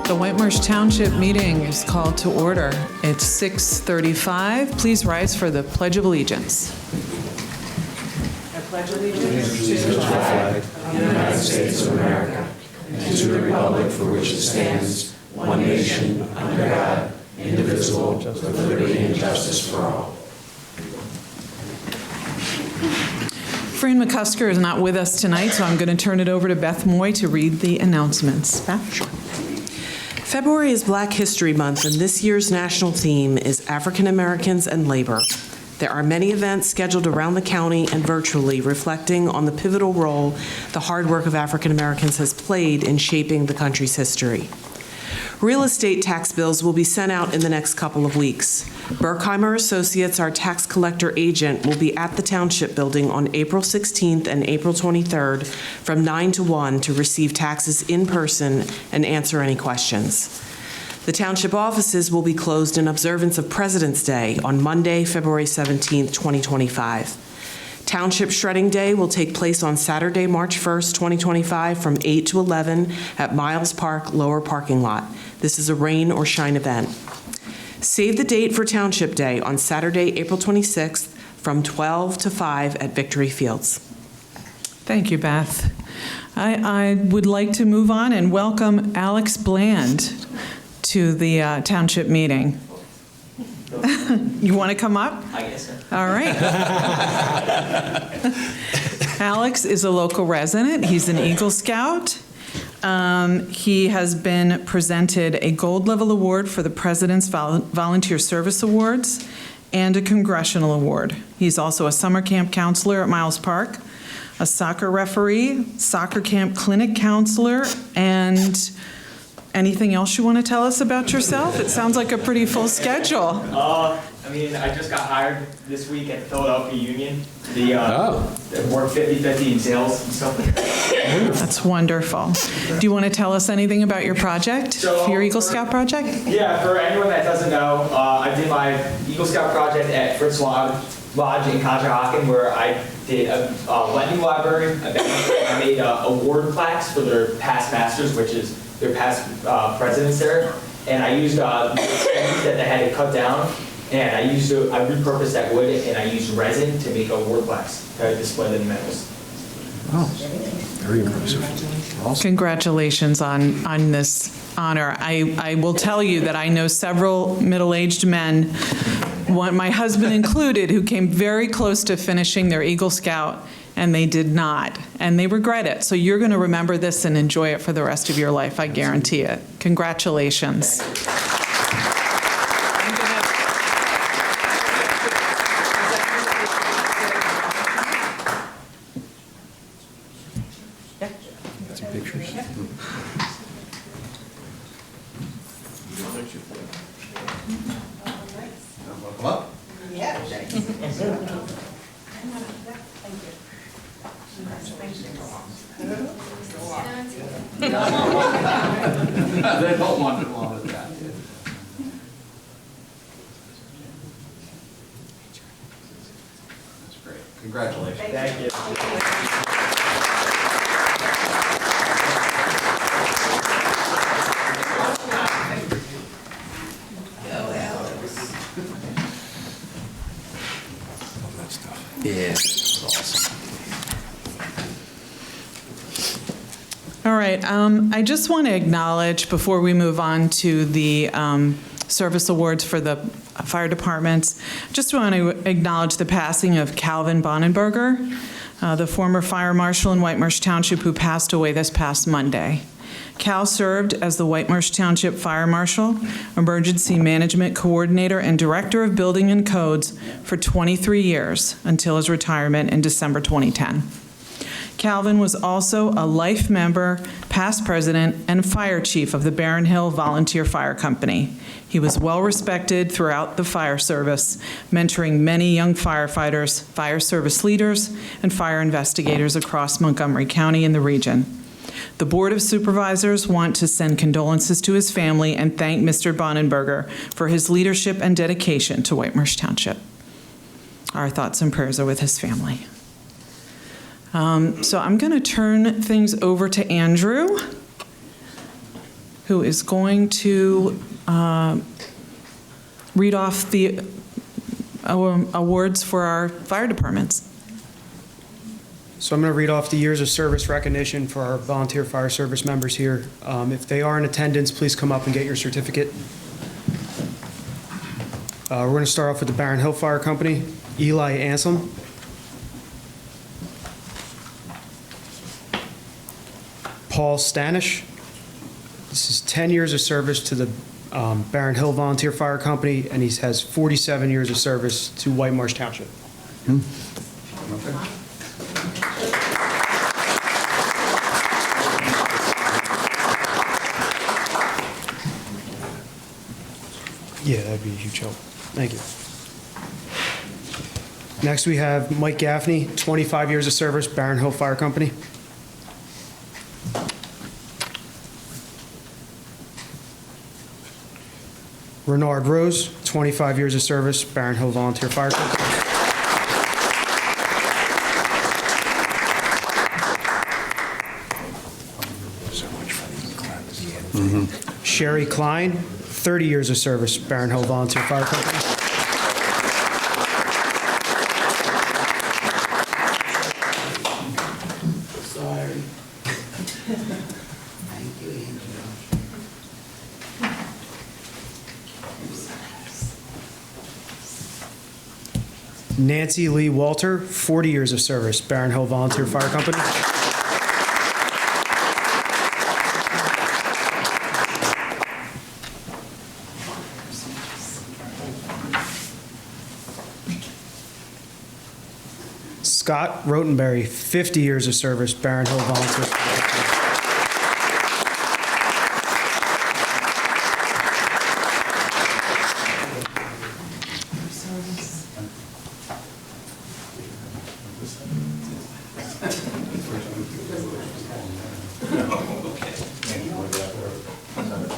The Whitemarsh Township meeting is called to order. It's 6:35. Please rise for the Pledge of Allegiance. I pledge allegiance to the flag of the United States of America and to the republic for which it stands, one nation, under God, indivisible, with liberty and justice for all. Fran McCusker is not with us tonight, so I'm going to turn it over to Beth Moy to read the announcements. Beth? February is Black History Month, and this year's national theme is African Americans and Labor. There are many events scheduled around the county and virtually reflecting on the pivotal role the hard work of African Americans has played in shaping the country's history. Real estate tax bills will be sent out in the next couple of weeks. Berkheimer Associates, our tax collector agent, will be at the Township building on April 16th and April 23rd from 9 to 1 to receive taxes in person and answer any questions. The Township offices will be closed in observance of President's Day on Monday, February 17th, 2025. Township Shredding Day will take place on Saturday, March 1st, 2025 from 8 to 11 at Miles Park Lower Parking Lot. This is a rain or shine event. Save the date for Township Day on Saturday, April 26th from 12 to 5 at Victory Fields. Thank you, Beth. I would like to move on and welcome Alex Bland to the Township meeting. You want to come up? I guess so. All right. Alex is a local resident. He's an Eagle Scout. He has been presented a gold level award for the President's Volunteer Service Awards and a congressional award. He's also a summer camp counselor at Miles Park, a soccer referee, soccer camp clinic counselor, and anything else you want to tell us about yourself? It sounds like a pretty full schedule. I just got hired this week at the Philadelphia Union. Work 50-50 in sales and stuff like that. That's wonderful. Do you want to tell us anything about your project, for your Eagle Scout project? Yeah, for anyone that doesn't know, I did my Eagle Scout project at Fritz Lodge in Conshohocken, where I did a lending library. I made award plaques for their past masters, which is their past presidents there. And I used the trees that they had to cut down. And I repurposed that wood, and I used resin to make award plaques to display the medals. Oh, very impressive. Awesome. Congratulations on this honor. I will tell you that I know several middle-aged men, my husband included, who came very close to finishing their Eagle Scout, and they did not, and they regret it. So you're going to remember this and enjoy it for the rest of your life, I guarantee it. Congratulations. Pictures. Come up. Yeah. They don't want it long as that. That's great. Congratulations. Thank you. Yeah, that's awesome. All right, I just want to acknowledge, before we move on to the service awards for the fire departments, just want to acknowledge the passing of Calvin Bonenberger, the former fire marshal in Whitemarsh Township, who passed away this past Monday. Cal served as the Whitemarsh Township Fire Marshal, Emergency Management Coordinator, and Director of Building and Codes for 23 years until his retirement in December 2010. Calvin was also a life member, past president, and fire chief of the Barron Hill Volunteer Fire Company. He was well respected throughout the fire service, mentoring many young firefighters, fire service leaders, and fire investigators across Montgomery County and the region. The Board of Supervisors want to send condolences to his family and thank Mr. Bonenberger for his leadership and dedication to Whitemarsh Township. Our thoughts and prayers are with his family. So I'm going to turn things over to Andrew. who is going to read off the awards for our fire departments. So I'm going to read off the years of service recognition for our volunteer fire service members here. If they are in attendance, please come up and get your certificate. We're going to start off with the Barron Hill Fire Company, Eli Anselm. Paul Stanish. This is 10 years of service to the Barron Hill Volunteer Fire Company, and he has 47 years of service to White Marsh Township. Yeah, that'd be a huge help. Thank you. Next, we have Mike Gaffney, 25 years of service, Barron Hill Fire Company. Renard Rose, 25 years of service, Barron Hill Volunteer Fire Company. Sherry Klein, 30 years of service, Barron Hill Volunteer Fire Company. Sorry. Thank you, Angela. Nancy Lee Walter, 40 years of service, Barron Hill Volunteer Fire Company. Scott Rotenberry, 50 years of service, Barron Hill Volunteer Fire Company.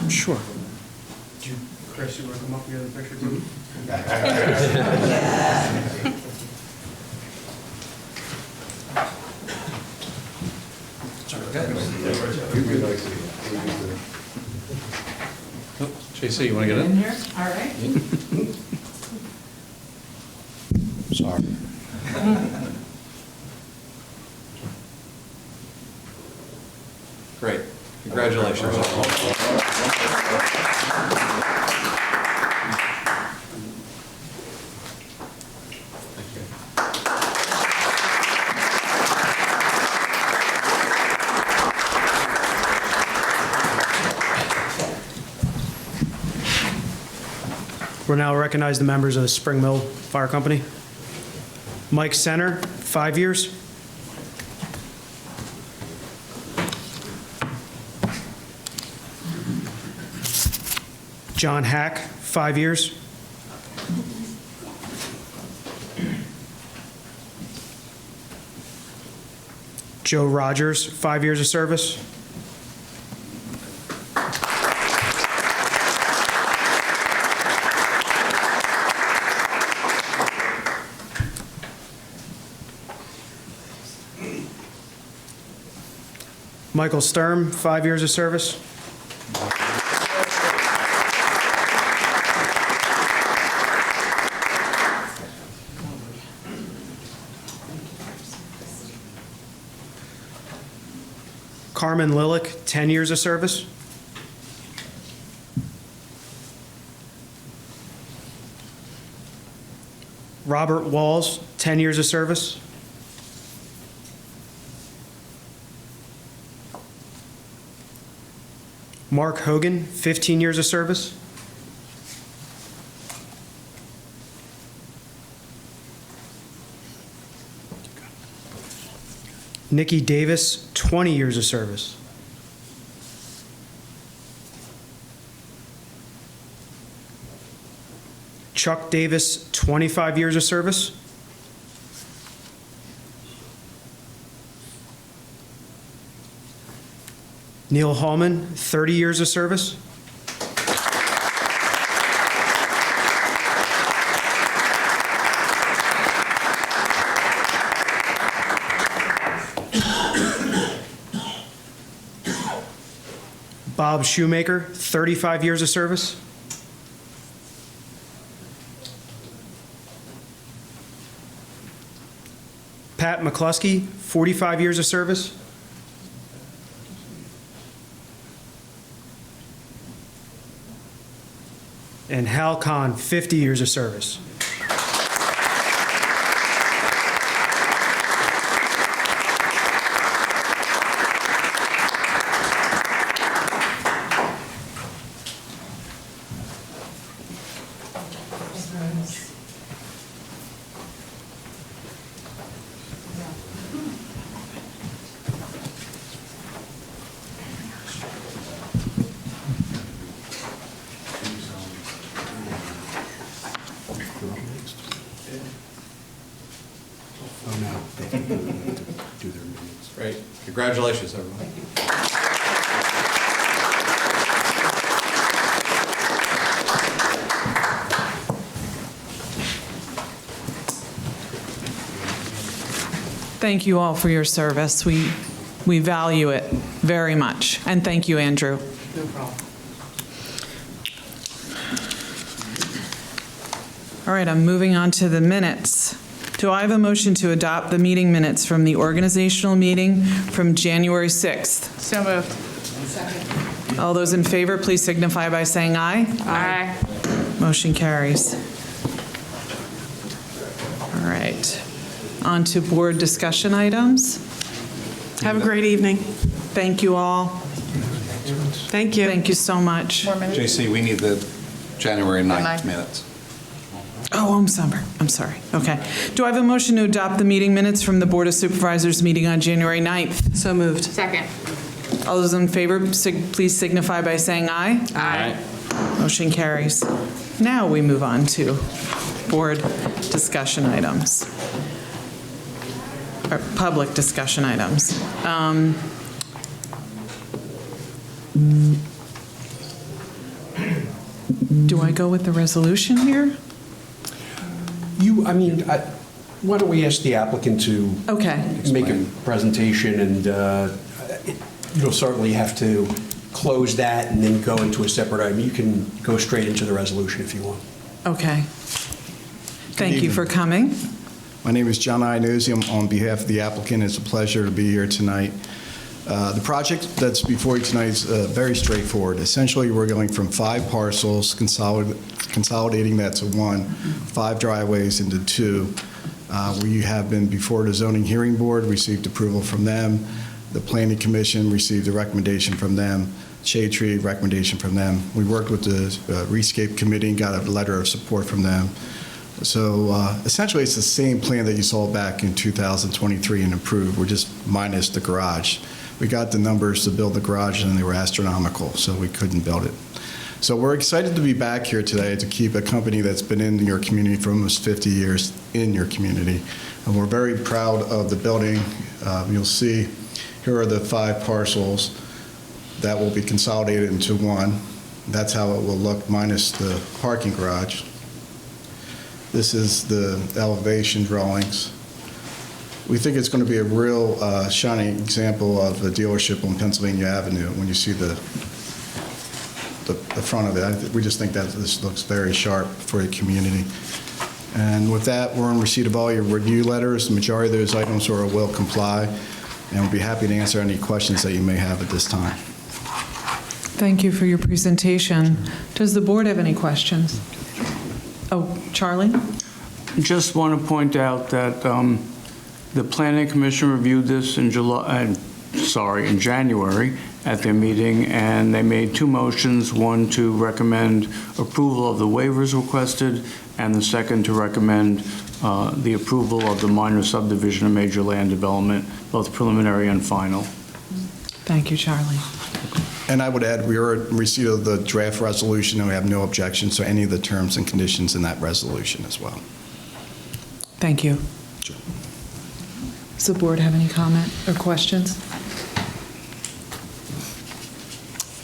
Sure. Chris, you want to come up here in the picture too? JC, you want to get in? Here, all right. Sorry. Great. Congratulations. We'll now recognize the members of the Spring Mill Fire Company. Mike Center, 5 years. John Hack, 5 years. Joe Rogers, 5 years of service. Michael Sturm, 5 years of service. Carmen Lilick, 10 years of service. Robert Walls, 10 years of service. Mark Hogan, 15 years of service. Nikki Davis, 20 years of service. Chuck Davis, 25 years of service. Neil Hallman, 30 years of service. Bob Bob Shoemaker, 35 years of service. Pat McCluskey, 45 years of service. And Hal Khan, 50 years of service. Great. Congratulations, everyone. Thank you all for your service. We value it very much. And thank you, Andrew. No problem. All right, I'm moving on to the minutes. Do I have a motion to adopt the meeting minutes from the organizational meeting from January 6th? So moved. All those in favor, please signify by saying aye. Aye. Motion carries. All right, on to board discussion items. Have a great evening. Thank you all. Thank you. Thank you so much. More minutes? JC, we need the January 9th Ninth. minutes. Oh, I'm sorry. Okay. Do I have a motion to adopt the meeting minutes from the Board of Supervisors meeting on January 9th? So moved. Second. All those in favor, please signify by saying aye. Aye. Motion carries. Now we move on to board discussion items, or public discussion items. Do I go with the resolution here? Why don't we ask the applicant to Okay. make a presentation, and you'll certainly have to close that and then go into a separate item. You can go straight into the resolution if you want. Okay. Thank you for coming. My name is John Iannuzzi. I'm on behalf of the applicant. It's a pleasure to be here tonight. The project that's before you tonight is very straightforward. Essentially, we're going from 5 parcels, consolidating that to 1, 5 driveways into 2. We have been before the zoning hearing board, received approval from them. The planning commission received a recommendation from them. Shade Tree, recommendation from them. We worked with the Rescape committee and got a letter of support from them. So essentially, it's the same plan that you saw back in 2023 and approved. We're just minus the garage. We got the numbers to build the garage, and they were astronomical, so we couldn't build it. So we're excited to be back here today to keep a company that's been in your community for almost 50 years in your community. And we're very proud of the building. You'll see here are the 5 parcels that will be consolidated into 1. That's how it will look minus the parking garage. This is the elevation drawings. We think it's going to be a real shining example of a dealership on Pennsylvania Avenue when you see the front of it. We just think that this looks very sharp for the community. And with that, we're in receipt of all your review letters. The majority of those items will comply, and we'll be happy to answer any questions that you may have at this time. Thank you for your presentation. Does the board have any questions? Oh, Charlie? Just want to point out that the Planning Commission reviewed this in January at their meeting, and they made 2 motions, one to recommend approval of the waivers requested, and the second to recommend the approval of the minor subdivision and major land development, both preliminary and final. Thank you, Charlie. And I would add, we are in receipt of the draft resolution, and we have no objections to any of the terms and conditions in that resolution as well. Thank you. Sure. Does the board have any comment or questions?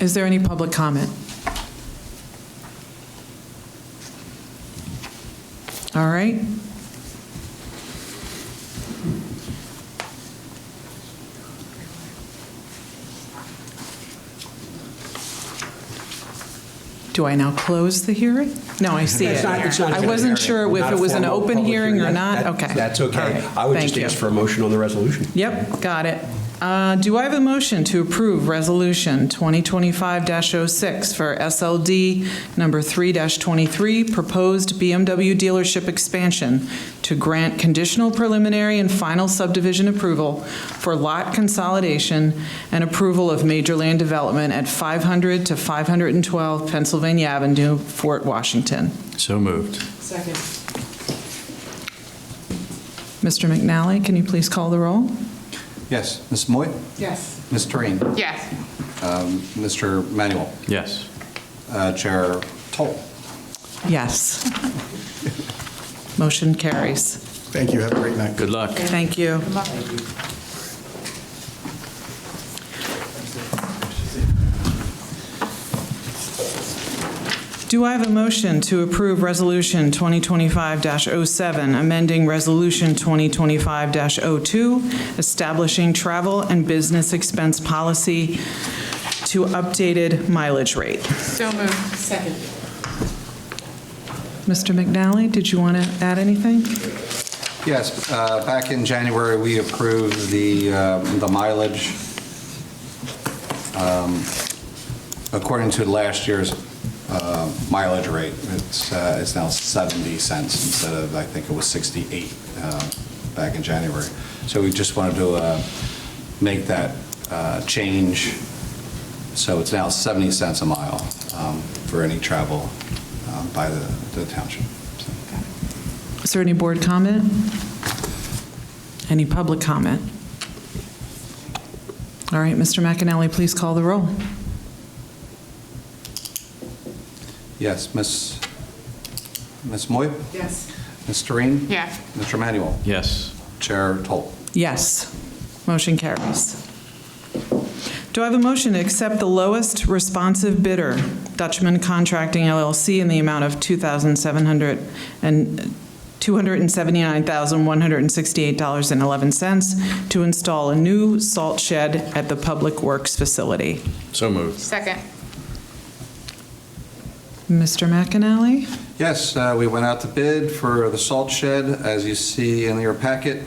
Is there any public comment? All right. Do I now close the hearing? No, I see it. It's not I a wasn't hearing. sure if Not it a was an formal open public hearing or not. That- Okay. That's All okay. right. I would Thank just you. ask for a motion on the resolution. Yep, got it. Do I have a motion to approve Resolution 2025-06 for SLD number 3-23, proposed BMW dealership expansion to grant conditional preliminary and final subdivision approval for lot consolidation and approval of major land development at 500 to 512 Pennsylvania Avenue, Fort Washington? So moved. Second. Mr. McNally, can you please call the roll? Yes, Ms. Moy? Yes. Ms. Terine? Yes. Mr. Manuel? Yes. Chair Toll? Yes. Motion carries. Thank you. Have a great night. Good luck. Thank you. Do I have a motion to approve Resolution 2025-07, amending Resolution 2025-02, establishing travel and business expense policy to updated mileage rate? So moved. Second. Yes, Mr. McNally, did you want to add anything? back in January, we approved the mileage according to last year's mileage rate. It's now 70 cents instead of, I think it was 68 back in January. So we just wanted to make that change. So it's now 70 cents a mile for any travel by the township. So. Is there any board comment? Any public comment? All right, Mr. McAnally, please call the roll. Yes, Ms. Moy? Yes. Ms. Terine? Yes. Mr. Manuel? Yes. Chair Toll? Yes. Motion carries. Do I have a motion to accept the lowest responsive bidder, Dutchman Contracting LLC, in the amount of $279,168.11 to install a new salt shed at the Public Works facility? So moved. Second. Mr. McAnally? Yes, we went out to bid for the salt shed, as you see in your packet.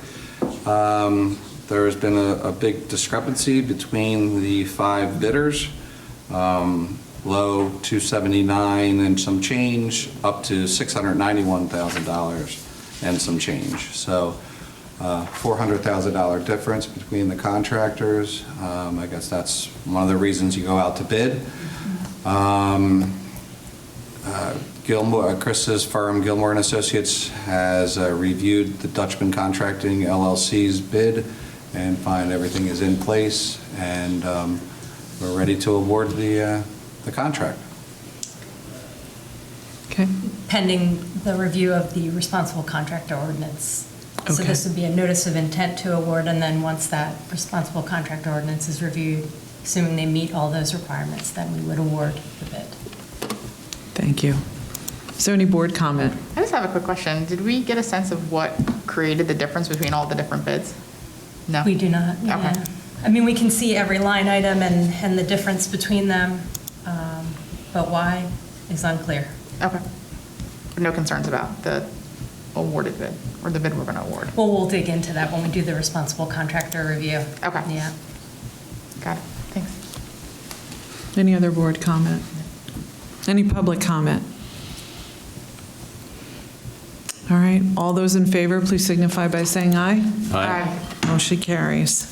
There has been a big discrepancy between the 5 bidders. Low $279 and some change, up to $691,000 and some change. So $400,000 difference between the contractors. I guess that's one of the reasons you go out to bid. Chris's firm, Gilmore & Associates, has reviewed the Dutchman Contracting LLC's bid and find everything is in place, and we're ready to award the contract. Okay. Pending the review of the responsible contractor ordinance. So Okay. this would be a notice of intent to award, and then once that responsible contractor ordinance is reviewed, assuming they meet all those requirements, then we would award the bid. Thank you. Is there any board comment? I just have a quick question. Did we get a sense of what created the difference between all the different bids? No? We do not, yeah. Okay. I mean, we can see every line item and the difference between them, but why is unclear. Okay. No concerns about the awarded bid, or the bid we're going to award? Well, we'll dig into that when we do the responsible contractor review. Okay. Yeah. Got it. Thanks. Any other board comment? Any public comment? All right, all those in favor, please signify by saying aye. Aye. Motion carries.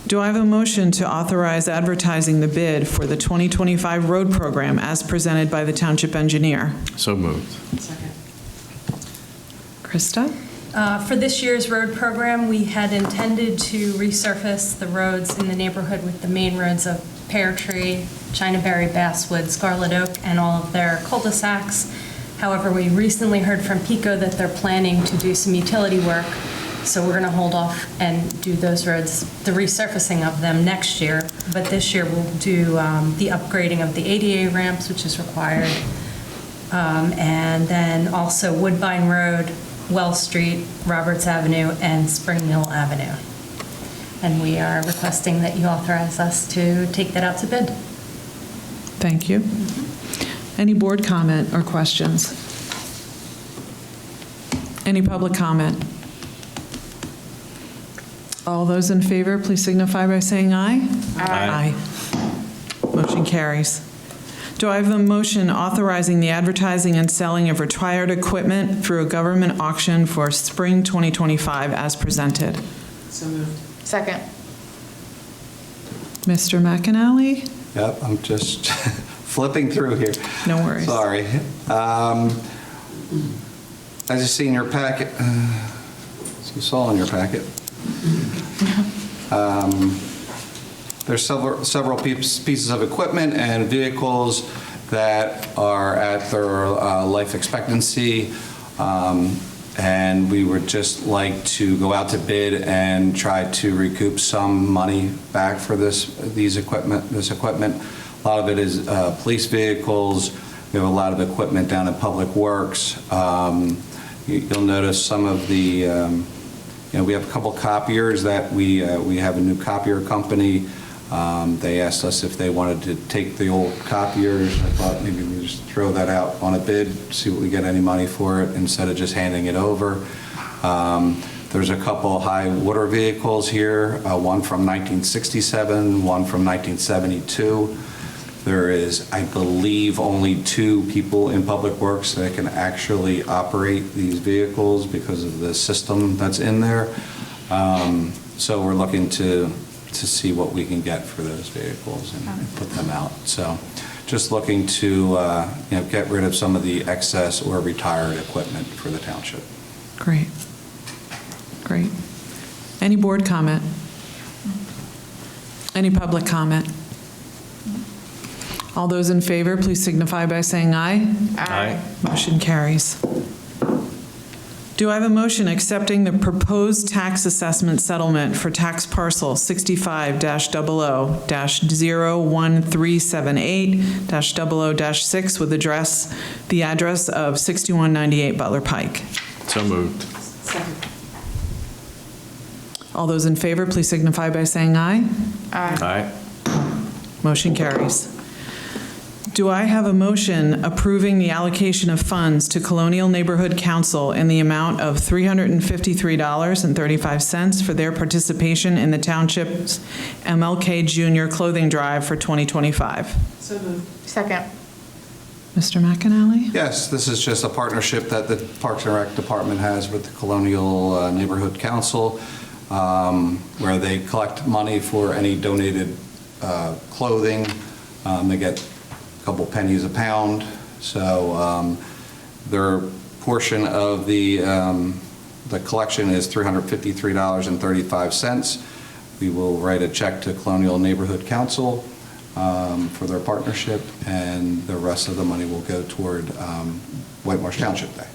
Do I have a motion to authorize advertising the bid for the 2025 road program as presented by the township engineer? So moved. Second. Krista? For this year's road program, we had intended to resurface the roads in the neighborhood with the main roads of Pear Tree, Chinaberry, Basswood, Scarlet Oak, and all of their cul-de-sacs. However, we recently heard from Pico that they're planning to do some utility work, so we're going to hold off and do those roads, the resurfacing of them next year. But this year, we'll do the upgrading of the ADA ramps, which is required, and then also Woodbine Road, Wells Street, Roberts Avenue, and Spring Mill Avenue. And we are requesting that you authorize us to take that out to bid. Thank you. Any board comment or questions? Any public comment? All those in favor, please signify by saying aye. Aye. Motion carries. Do I have a motion authorizing the advertising and selling of retired equipment through a government auction for spring 2025 as presented? So moved. Second. Mr. McAnally? Yep, I'm just flipping through here. No worries. Sorry. As you see in your packet, as you saw in your packet, there's several pieces of equipment and vehicles that are at their life expectancy, and we would just like to go out to bid and try to recoup some money back for this equipment. A lot of it is police vehicles. We have a lot of equipment down at Public Works. You'll notice some of the, we have a couple copiers that we have a new copier company. They asked us if they wanted to take the old copiers. I thought maybe we just throw that out on a bid, see what we get any money for it instead of just handing it over. There's a couple high water vehicles here, one from 1967, one from 1972. There is, I believe, only 2 people in Public Works that can actually operate these vehicles because of the system that's in there. So we're looking to see what we can get for those vehicles and put them out. So just looking to get rid of some of the excess or retired equipment for the township. Great. Great. Any board comment? Any public comment? All those in favor, please signify by saying aye. Aye. Motion carries. Do I have a motion accepting the proposed tax assessment settlement for tax parcel 65-00-01378-00-6 with the address of 6198 Butler Pike? So moved. Second. All those in favor, please signify by saying aye. Aye. Motion carries. Do I have a motion approving the allocation of funds to Colonial Neighborhood Council in the amount of $353.35 for their participation in the Township's MLK Junior Clothing Drive for 2025? So moved. Second. Mr. McAnally? Yes, this is just a partnership that the Parks and Rec Department has with the Colonial Neighborhood Council, where they collect money for any donated clothing. They get couple pennies a pound, so their portion of the collection is $353.35. We will write a check to Colonial Neighborhood Council for their partnership, and the rest of the money will go toward White Marsh Township Day.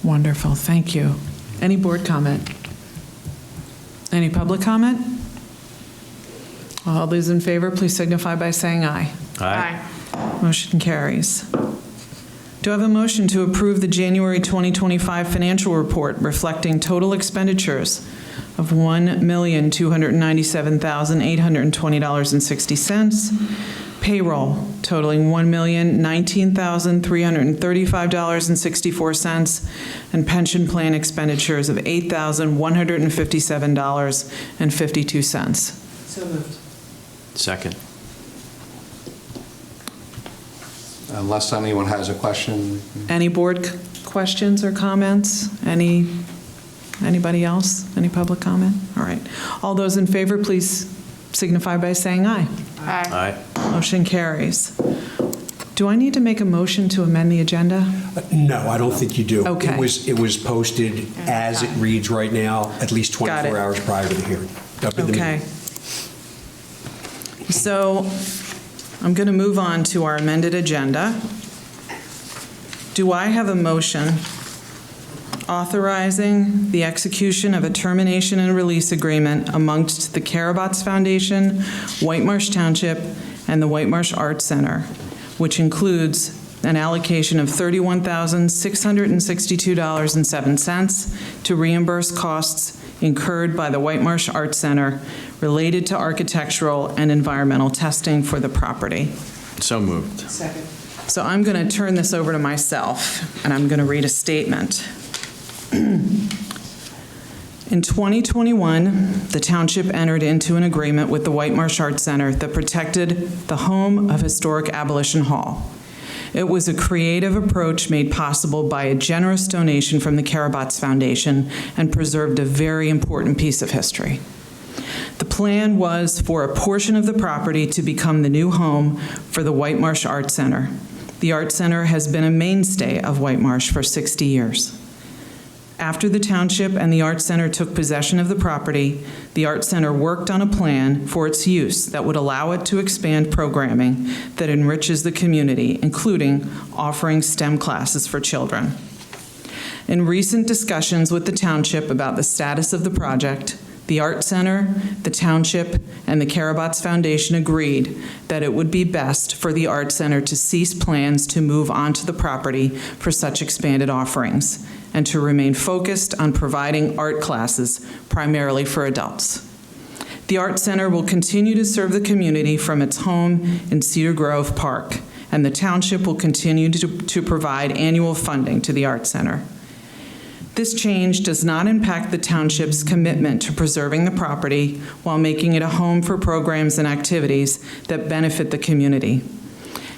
Wonderful, thank you. Any board comment? Any public comment? All those in favor, please signify by saying aye. Aye. Motion carries. Do I have a motion to approve the January 2025 financial report reflecting total expenditures of $1,297,820.60, payroll totaling $1,019,335.64, and pension plan expenditures of $8,157.52? So moved. Second. Unless anyone has a question. Any board questions or comments? Anybody else? Any public comment? All right. All those in favor, please signify by saying aye. Aye. Aye. Motion carries. Do I need to make a motion to amend the agenda? No, I don't think you do. Okay. It was posted as it reads right now, at least Got it. 24 hours prior to the hearing. Okay. So I'm going to move on to our amended agenda. Do I have a motion authorizing the execution of a termination and release agreement amongst the Karabots Foundation, White Marsh Township, and the White Marsh Arts Center, which includes an allocation of $31,662.07 to reimburse costs incurred by the White Marsh Arts Center related to architectural and environmental testing for the property? So moved. Second. So I'm going to turn this over to myself, and I'm going to read a statement. In 2021, the township entered into an agreement with the White Marsh Arts Center that protected the home of historic Abolition Hall. It was a creative approach made possible by a generous donation from the Karabatz Foundation and preserved a very important piece of history. The plan was for a portion of the property to become the new home for the White Marsh Arts Center. The Art Center has been a mainstay of White Marsh for 60 years. After the township and the Art Center took possession of the property, the Art Center worked on a plan for its use that would allow it to expand programming that enriches the community, including offering STEM classes for children. In recent discussions with the township about the status of the project, the Art Center, the township, and the Karabatz Foundation agreed that it would be best for the Art Center to cease plans to move onto the property for such expanded offerings and to remain focused on providing art classes primarily for adults. The Art Center will continue to serve the community from its home in Cedar Grove Park, and the township will continue to provide annual funding to the Art Center. This change does not impact the township's commitment to preserving the property while making it a home for programs and activities that benefit the community.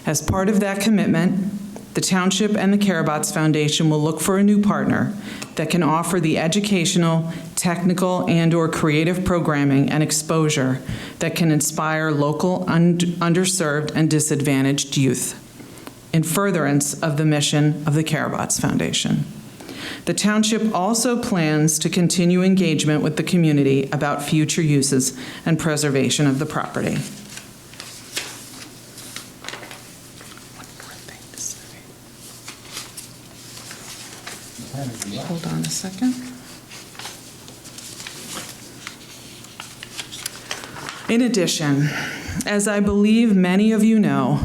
As part of that commitment, the township and the Karabatz Foundation will look for a new partner that can offer the educational, technical, and/or creative programming and exposure that can inspire local underserved and disadvantaged youth in furtherance of the mission of the Karabatz Foundation. The township also plans to continue engagement with the community about future uses and preservation of the property. Hold on a second. In addition, as I believe many of you know,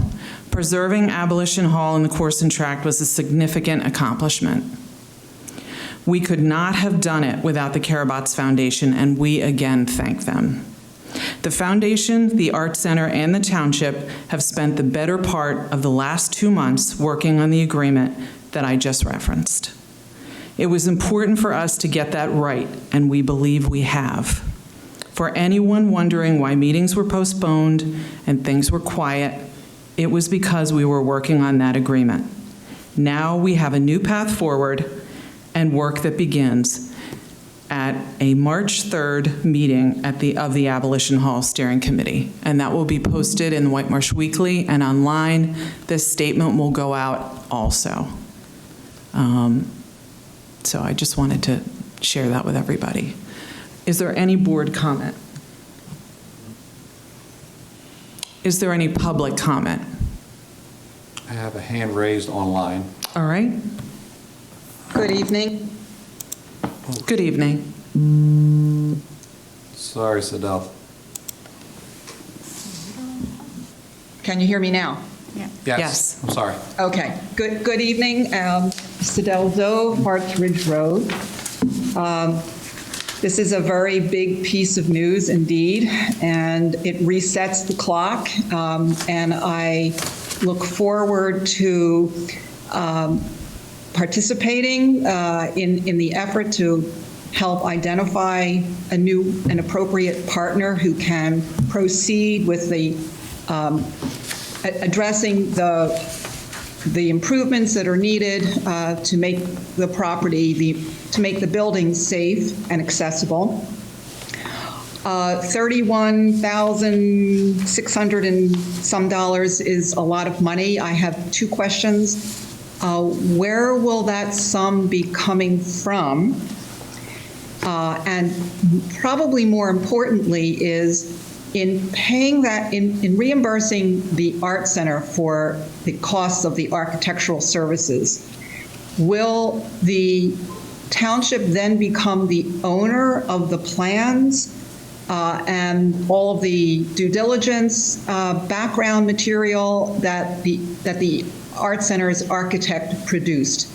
preserving Abolition Hall in the Corson Tract was a significant accomplishment. We could not have done it without the Karabatz Foundation, and we again thank them. The Foundation, the Art Center, and the Township have spent the better part of the last 2 months working on the agreement that I just referenced. It was important for us to get that right, and we believe we have. For anyone wondering why meetings were postponed and things were quiet, it was because we were working on that agreement. Now we have a new path forward and work that begins at a March 3rd meeting of the Abolition Hall Steering Committee, and that will be posted in the White Marsh Weekly and online. This statement will go out also. So I just wanted to share that with everybody. Is there any board comment? Is there any public comment? I have a hand raised online. All right. Good evening. Good evening. Sorry, Sidel. Can you hear me now? Yes. I'm sorry. Okay. Good evening. Sidel Zoe, Harts Ridge Road. This is a very big piece of news indeed, and it resets the clock. And I look forward to participating in the effort to help identify a new and appropriate partner who can proceed with the addressing the improvements that are needed to make the property, to make the building safe and accessible. $31,600 and some is a lot of money. I have two questions. Where will that sum be coming from? And probably more importantly is in paying that, in reimbursing the Art Center for the costs of the architectural services, will the township then become the owner of the plans and all of the due diligence background material that the Art Center's architect produced,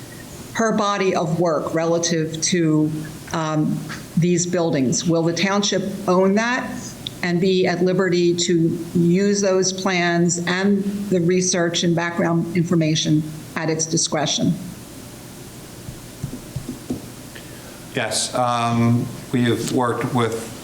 her body of work relative to these buildings? Will the township own that? and be at liberty to use those plans and the research and background information at its discretion. Yes, we have worked with,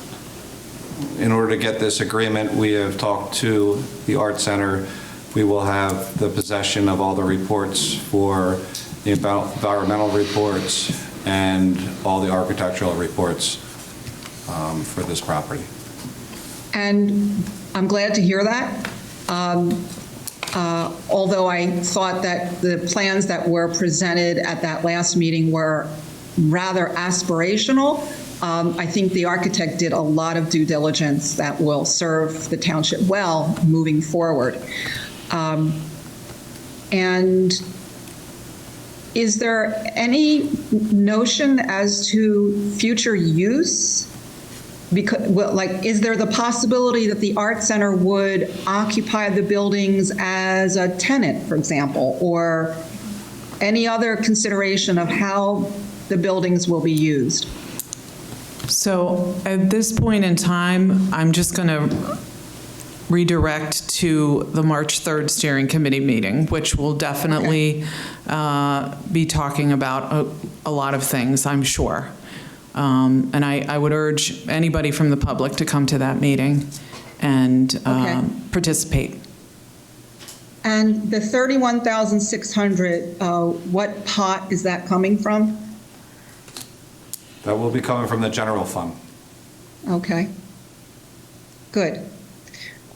in order to get this agreement, we have talked to the Art Center. We will have the possession of all the reports for the environmental reports and all the architectural reports for this property. And I'm glad to hear that. Although I thought that the plans that were presented at that last meeting were rather aspirational, I think the architect did a lot of due diligence that will serve the township well moving forward. And is there any notion as to future use? Because, well, like, is there the possibility that the Art Center would occupy the buildings as a tenant, for example, or any other consideration of how the buildings will be used? So at this point in time, I'm just going to redirect to the March 3rd Steering Committee meeting, which will definitely be talking about a lot of things, I'm sure. And I would urge anybody from the public to come to that meeting and participate. And the $31,600, what pot is that coming from? That will be coming from the general fund. Okay. Good.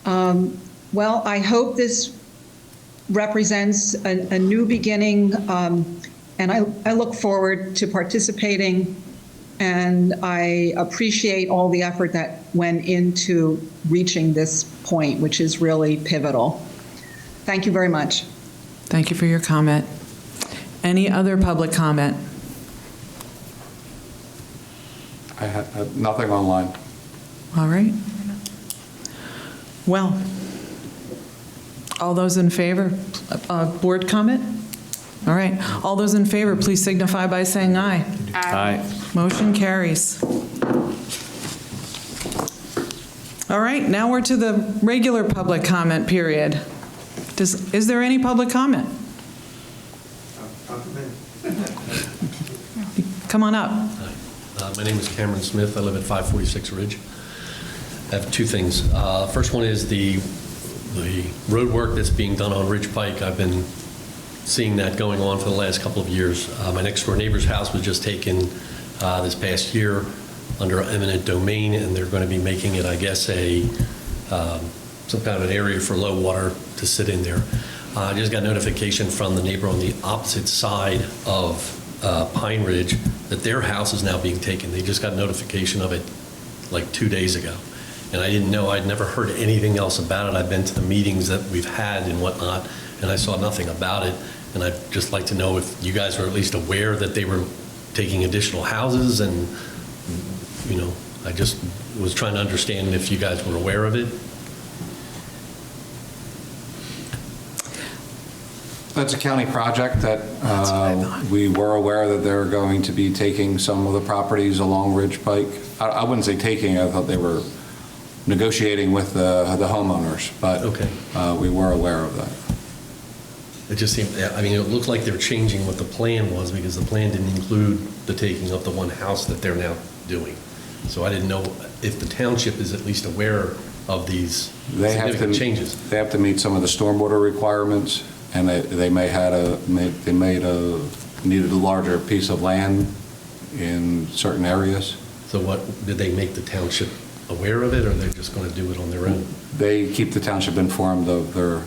Well, I hope this represents a new beginning, and I look forward to participating, and I appreciate all the effort that went into reaching this point, which is really pivotal. Thank you very much. Thank you for your comment. Any other public comment? I have nothing online. All right. Well, all those in favor, board comment? All right. All those in favor, please signify by saying aye. Aye. Motion carries. All right, now we're to the regular public comment period. Is there any public comment? Come on up. My name is Cameron Smith. I live at 546 Ridge. I have two things. First one is the road work that's being done on Ridge Pike. I've been seeing that going on for the last couple of years. My next door neighbor's house was just taken this past year under eminent domain, and they're going to be making it, I guess, some kind of an area for low water to sit in there. I just got notification from the neighbor on the opposite side of Pine Ridge that their house is now being taken. They just got notification of it like 2 days ago. And I didn't know, I'd never heard anything else about it. I've been to the meetings that we've had and whatnot, and I saw nothing about it. And I'd just like to know if you guys were at least aware that they were taking additional houses, and, you know, I just was trying to understand if you guys were aware of it. That's a county project that we were aware that they're going to be taking some of the properties along Ridge Pike. I wouldn't say taking, I thought they were negotiating with the homeowners, but we were aware of that. It just seemed, I mean, it looked like they're changing what the plan was, because the plan didn't include the taking of the one house that they're now doing. So I didn't know if the township is at least aware of these significant changes. They have to meet some of the stormwater requirements, and they needed a larger piece of land in certain areas. So what, did they make the township aware of it, or they're just going to do it on their own? They keep the township informed of their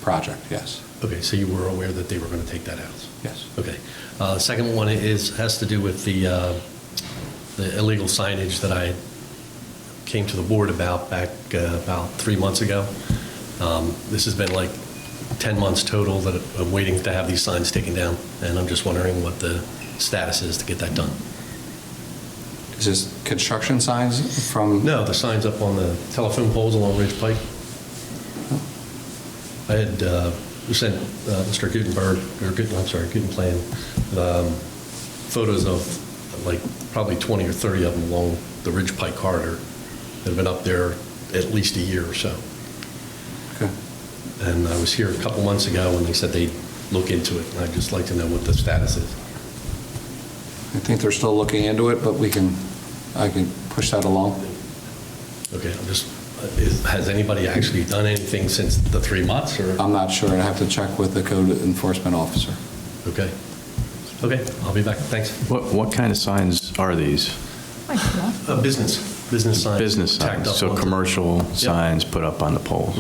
project, yes. Okay, so you were aware that they were going to take that house? Yes. Okay. The second one has to do with the illegal signage that I came to the board about back about 3 months ago. This has been like 10 months total that I'm waiting to have these signs taken down, and I'm just wondering what the status is to get that done. Is this construction signs from? No, the signs up on the telephone poles along Ridge Pike. I had sent Mr. Gutenberg, Gutenplan, photos of like probably 20 or 30 of them along the Ridge Pike corridor. that have been up there at least a year or so. Okay. And I was here a couple months ago when they said they'd look into it, and I'd just like to know what the status is. I think they're still looking into it, but I can push that along. Okay, I'm just, has anybody actually done anything since the 3 months, or? I'm not sure. I have to check with the code enforcement officer. Okay. Okay, I'll be back. Thanks. What kind of signs are these? Business signs. Business tacked signs, up so onto- commercial signs put up on the poles.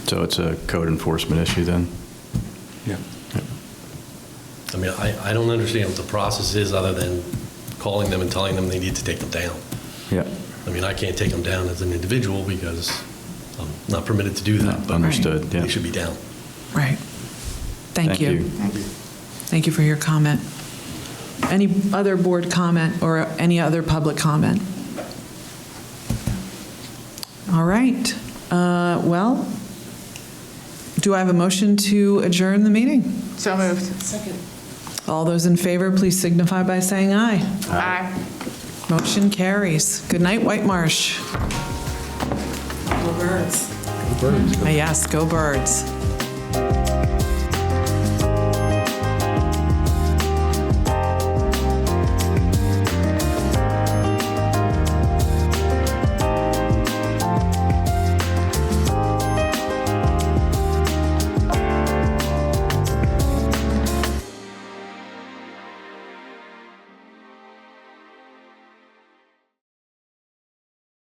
So it's a code enforcement issue then? Yeah. I mean, I don't understand what the process is other than calling them and telling them they need to take them down. Yeah. I mean, I can't take them down as an individual because I'm not permitted to do that. but Understood, yeah. They should be down. Right. Thank you. Thank you for your comment. Any other board comment or any other public comment? All right. Well, do I have a motion to adjourn the meeting? So moved. Second. All those in favor, please signify by saying aye. Aye. Motion carries. Good night, White Marsh. Go Birds. Yes, go Birds.